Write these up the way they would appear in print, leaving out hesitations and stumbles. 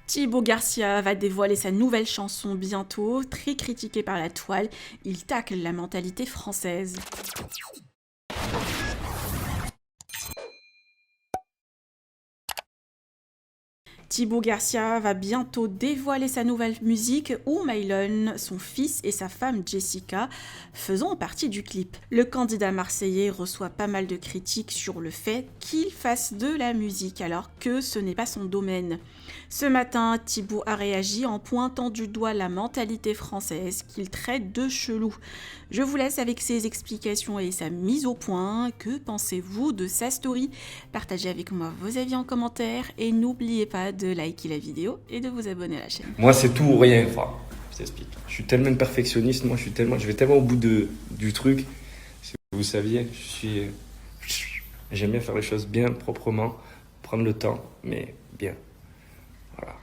Thibaut Garcia va dévoiler sa nouvelle chanson bientôt, très critiquée par la toile. Il tacle la mentalité française. Thibaut Garcia va bientôt dévoiler sa nouvelle musique où Mylon, son fils et sa femme Jessica faisant partie du clip. Le candidat marseillais reçoit pas mal de critiques sur le fait qu'il fasse de la musique alors que ce n'est pas son domaine. Ce matin, Thibaut a réagi en pointant du doigt la mentalité française qu'il traite de chelou. Je vous laisse avec ses explications et sa mise au point. Que pensez-vous de sa story? Partagez avec moi vos avis en commentaire et n'oubliez pas de liker la vidéo et de vous abonner à la chaîne. Moi, c'est tout ou rien. Enfin, je t'explique. Je suis tellement perfectionniste, moi, je vais tellement au bout du truc. Si vous saviez, j'aime bien faire les choses bien, proprement, prendre le temps, mais bien. Voilà.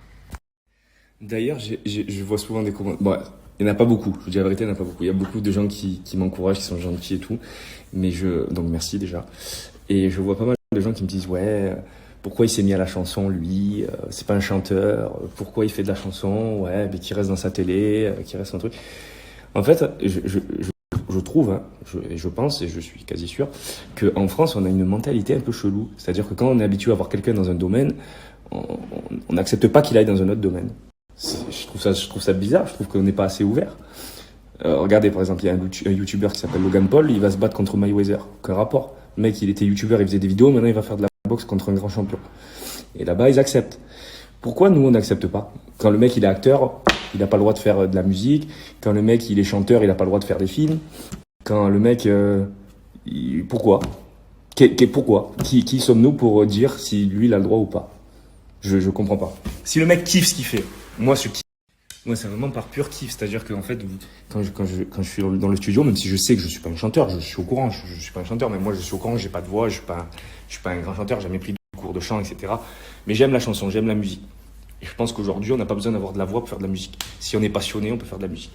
D'ailleurs, je vois souvent des commentaires. Bon, il n'y en a pas beaucoup, je vous dis la vérité, il n'y en a pas beaucoup. Il y a beaucoup de gens qui m'encouragent, qui sont gentils et tout. Donc merci déjà. Et je vois pas mal de gens qui me disent, ouais, pourquoi il s'est mis à la chanson, lui, c'est pas un chanteur, pourquoi il fait de la chanson, ouais, mais qu'il reste dans sa télé, qu'il reste un truc. En fait, je trouve, hein, je pense, et je suis quasi sûr, qu'en France, on a une mentalité un peu chelou. C'est-à-dire que quand on est habitué à voir quelqu'un dans un domaine, on n'accepte pas qu'il aille dans un autre domaine. Je trouve ça bizarre, je trouve qu'on n'est pas assez ouvert. Regardez, par exemple, il y a un youtubeur qui s'appelle Logan Paul, il va se battre contre Mayweather. Aucun rapport. Le mec, il était youtubeur, il faisait des vidéos, maintenant il va faire de la boxe contre un grand champion. Et là-bas, ils acceptent. Pourquoi nous, on n'accepte pas? Quand le mec, il est acteur, il n'a pas le droit de faire de la musique. Quand le mec, il est chanteur, il n'a pas le droit de faire des films. Quand le mec... pourquoi? Pourquoi? Qui sommes-nous pour dire si lui, il a le droit ou pas? Je comprends pas. Si le mec kiffe ce qu'il fait, moi, moi, c'est vraiment par pur kiff. C'est-à-dire qu'en fait, quand je suis dans le studio, même si je sais que je suis pas un chanteur, je suis au courant, je suis pas un chanteur, mais moi, je suis au courant, j'ai pas de voix, je suis pas un grand chanteur, j'ai jamais pris de cours de chant, etc. Mais j'aime la chanson, j'aime la musique. Et je pense qu'aujourd'hui, on n'a pas besoin d'avoir de la voix pour faire de la musique. Si on est passionné, on peut faire de la musique.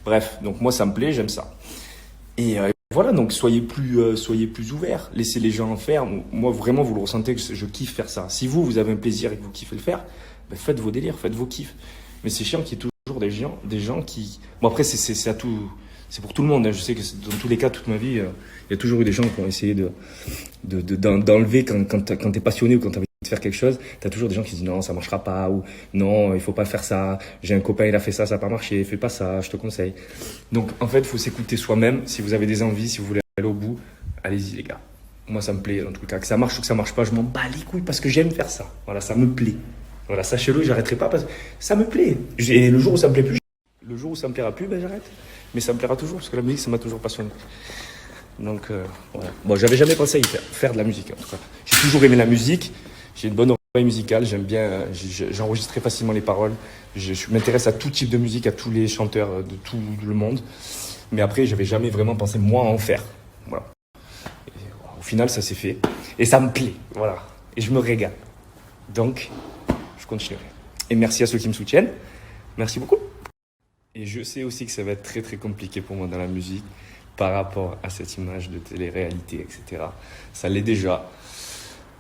Bref, donc moi, ça me plaît, j'aime ça. Et voilà, donc soyez plus ouverts, laissez les gens en faire. Moi, vraiment, vous le ressentez que je kiffe faire ça. Si vous avez un plaisir et que vous kiffez le faire, ben faites vos délires, faites vos kiffs. Mais c'est chiant qu'il y ait toujours des gens qui... Bon, après, c'est à tout... C'est pour tout le monde, hein. Je sais que dans tous les cas, toute ma vie, il y a toujours eu des gens qui ont essayé d'enlever quand t'es passionné ou quand t'as envie de faire quelque chose. T'as toujours des gens qui disent non, ça marchera pas, ou non, il faut pas faire ça. J'ai un copain, il a fait ça, ça n'a pas marché, fais pas ça, je te conseille. Donc, en fait, il faut s'écouter soi-même. Si vous avez des envies, si vous voulez aller au bout, allez-y, les gars. Moi, ça me plaît, en tout cas. Que ça marche ou que ça marche pas, je m'en bats les couilles parce que j'aime faire ça. Voilà, ça me plaît. Voilà, sachez-le, j'arrêterai pas parce que ça me plaît. Et le jour où ça me plaît plus, le jour où ça me plaira plus, ben j'arrête. Mais ça me plaira toujours parce que la musique, ça m'a toujours passionné. Donc, voilà. Bon, j'avais jamais pensé à y faire de la musique, en tout cas. J'ai toujours aimé la musique. J'ai une bonne oreille musicale. J'aime bien, j'enregistre facilement les paroles. Je m'intéresse à tout type de musique, à tous les chanteurs de tout le monde. Mais après, j'avais jamais vraiment pensé, moi, à en faire. Voilà. Et, voilà, au final, ça s'est fait. Et ça me plaît. Voilà. Et je me régale. Donc, je continuerai. Et merci à ceux qui me soutiennent. Merci beaucoup. Et je sais aussi que ça va être très très compliqué pour moi dans la musique par rapport à cette image de télé-réalité, etc. Ça l'est déjà.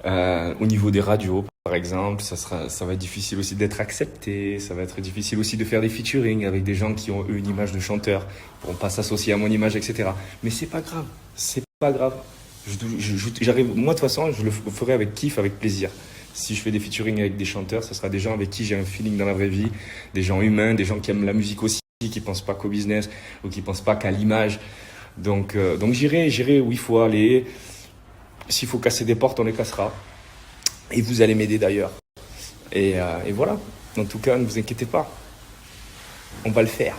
Au niveau des radios, par exemple, ça va être difficile aussi d'être accepté. Ça va être difficile aussi de faire des featuring avec des gens qui ont eu une image de chanteur. Ils pourront pas s'associer à mon image, etc. Mais c'est pas grave. C'est pas grave. J'arrive, moi de toute façon, je le ferai avec kiff, avec plaisir. Si je fais des featuring avec des chanteurs, ce sera des gens avec qui j'ai un feeling dans la vraie vie, des gens humains, des gens qui aiment la musique aussi, qui pensent pas qu'au business ou qui pensent pas qu'à l'image. Donc j'irai où il faut aller. S'il faut casser des portes, on les cassera. Et vous allez m'aider d'ailleurs. Et voilà. En tout cas, ne vous inquiétez pas. On va le faire.